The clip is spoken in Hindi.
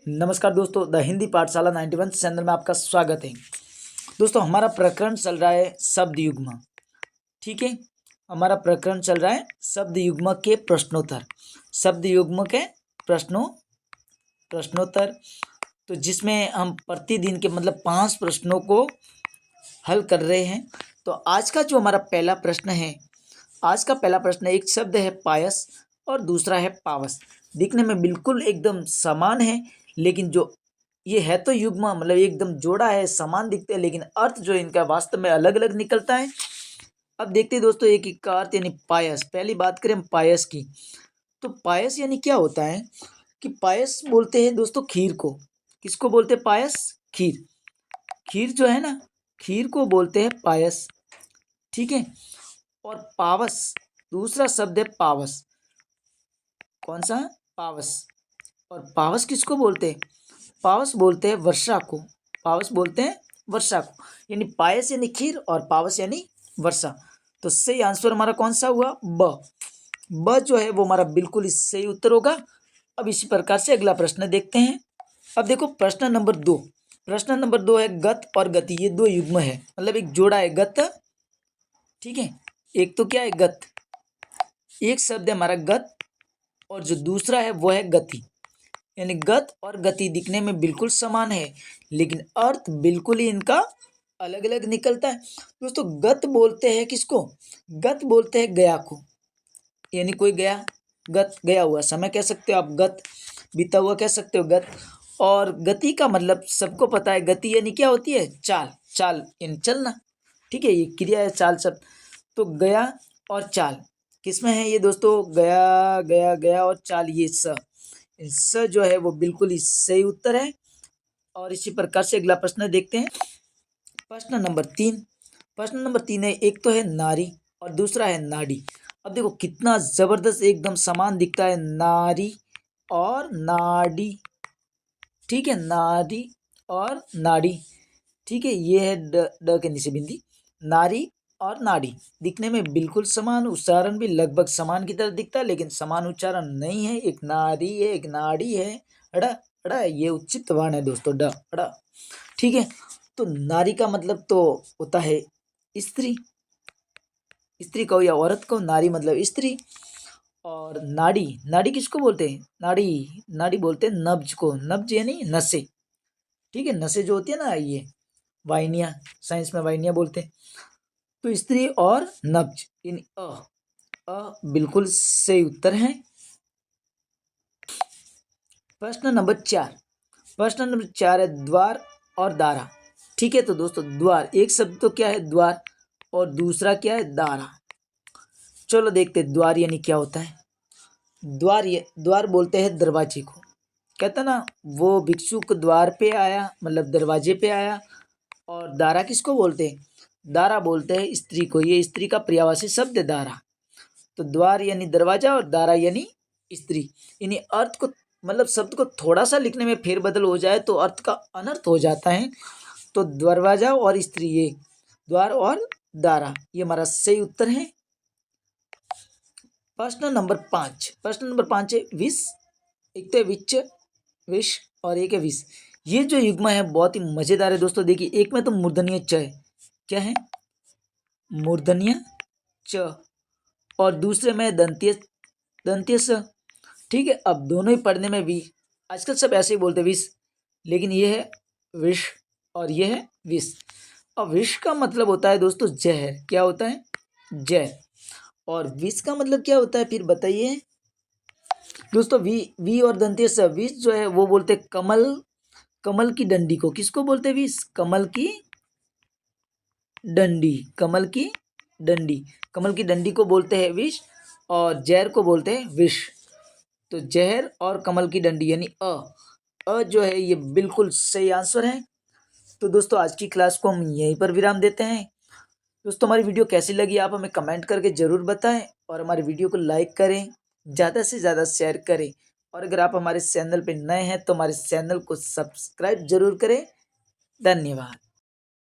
नमस्कार दोस्तों, द हिंदी पाठशाला 91 चैनल में आपका स्वागत है। दोस्तों, हमारा प्रकरण चल रहा है शब्द युग्म। ठीक है, हमारा प्रकरण चल रहा है शब्द युग्म के प्रश्नोत्तर। शब्द युग्म के प्रश्नोत्तर तो जिसमें हम प्रतिदिन के 5 प्रश्नों को हल कर रहे हैं। तो आज का जो हमारा पहला प्रश्न है, आज का पहला प्रश्न, एक शब्द है पायस और दूसरा है पावस। दिखने में बिल्कुल एकदम समान है, लेकिन जो ये है तो युग्म एकदम जोड़ा है, समान दिखते हैं, लेकिन अर्थ जो इनका वास्तव में अलग अलग निकलता है। अब देखते हैं दोस्तों, एक का अर्थ यानी पायस। पहली बात करें हम पायस की, तो पायस यानी क्या होता है कि पायस बोलते हैं दोस्तों खीर को। किसको बोलते हैं पायस? खीर। खीर जो है ना, खीर को बोलते हैं पायस। ठीक है। और पावस, दूसरा शब्द है पावस। कौन सा? पावस। और पावस किसको बोलते हैं? पावस बोलते हैं वर्षा को। पावस बोलते हैं वर्षा को। यानी पायस यानी खीर और पावस यानी वर्षा। तो सही आंसर हमारा कौन सा हुआ? ब जो है वो हमारा बिल्कुल सही उत्तर होगा। अब इसी प्रकार से अगला प्रश्न देखते हैं। अब देखो प्रश्न नंबर 2। प्रश्न नंबर 2 है गत और गति। ये दो युग्म है, एक जोड़ा है गत। ठीक है, एक तो क्या है गत, एक शब्द है हमारा गत, और जो दूसरा है वो है गति। यानी गत और गति दिखने में बिल्कुल समान है, लेकिन अर्थ बिल्कुल ही इनका अलग अलग निकलता है। दोस्तों, गत बोलते हैं किसको? गत बोलते हैं गया को। यानी कोई गया, गत गया हुआ समय कह सकते हो आप, गत बीता हुआ कह सकते हो गत। और गति का सबको पता है, गति यानी क्या होती है? चाल। चाल यानी चलना। ठीक है, ये क्रिया है चाल शब्द। तो गया और चाल किसमें है ये दोस्तों? गया गया गया और चाल, ये स जो है वो बिल्कुल ही सही उत्तर है। और इसी प्रकार से अगला प्रश्न देखते हैं। प्रश्न नंबर 3। प्रश्न नंबर 3 है, एक तो है नारी और दूसरा है नाड़ी। अब देखो कितना जबरदस्त एकदम समान दिखता है, नारी और नाड़ी। ठीक है, नारी और नाड़ी। ठीक है, ये है ड के नीचे बिंदी। नारी और नाड़ी दिखने में बिल्कुल समान, उच्चारण भी लगभग समान की तरह दिखता है, लेकिन समान उच्चारण नहीं है। एक नारी है, एक नाड़ी है। अड़ा अड़ा, ये उच्चित वर्ण है दोस्तों, ड अड़ा। ठीक है, तो नारी का मतलब तो होता है स्त्री। स्त्री कहो या औरत कहो, नारी मतलब स्त्री। और नाड़ी, नाड़ी किसको बोलते हैं? नाड़ी, नाड़ी बोलते हैं नब्ज को। नब्ज यानी नसें। ठीक है, नसें जो होती है ना, ये वाहिनियाँ, साइंस में वाहिनियाँ बोलते हैं। तो स्त्री और नब्ज इन बिल्कुल सही उत्तर है। प्रश्न नंबर 4। प्रश्न नंबर 4 है द्वार और दारा। ठीक है, तो दोस्तों द्वार एक शब्द तो क्या है? द्वार। और दूसरा क्या है? दारा। चलो देखते द्वार यानी क्या होता है। द्वार बोलते हैं दरवाजे को। कहता ना, वो भिक्षुक द्वार पे आया, दरवाजे पे आया। और दारा किसको बोलते हैं? दारा बोलते हैं स्त्री को। ये स्त्री का पर्यायवाची शब्द है दारा। तो द्वार यानी दरवाजा और दारा यानी स्त्री। यानी अर्थ को शब्द को थोड़ा सा लिखने में फेरबदल हो जाए तो अर्थ का अनर्थ हो जाता है। तो दरवाजा और स्त्री, ये द्वार और दारा, ये हमारा सही उत्तर है। प्रश्न नंबर 5। प्रश्न नंबर 5 है विष। एक तो है विच, विष, और एक है विष। ये जो युग्म है बहुत ही मजेदार है दोस्तों। देखिए, एक में तो मूर्धन्य च है। क्या है? मूर्धन्य च। और दूसरे में दंत्य स। ठीक है, अब दोनों ही पढ़ने में भी आजकल सब ऐसे ही बोलते हैं विष, लेकिन ये है विष और ये है विष। और विष का मतलब होता है दोस्तों जहर। क्या होता है? जहर। और विष का मतलब क्या होता है फिर बताइए दोस्तों? वी और दंत्य स। विष जो है वो बोलते कमल, कमल की डंडी को। किसको बोलते हैं विष? कमल की डंडी। कमल की डंडी, कमल की डंडी को बोलते हैं विष, और जहर को बोलते हैं विष। तो जहर और कमल की डंडी यानी जो है ये बिल्कुल सही आंसर है। तो दोस्तों, आज की क्लास को हम यहीं पर विराम देते हैं। दोस्तों, हमारी वीडियो कैसी लगी आप हमें कमेंट करके ज़रूर बताएं, और हमारी वीडियो को लाइक करें, ज़्यादा से ज़्यादा शेयर करें। और अगर आप हमारे चैनल पर नए हैं तो हमारे चैनल को सब्सक्राइब जरूर करें। धन्यवाद।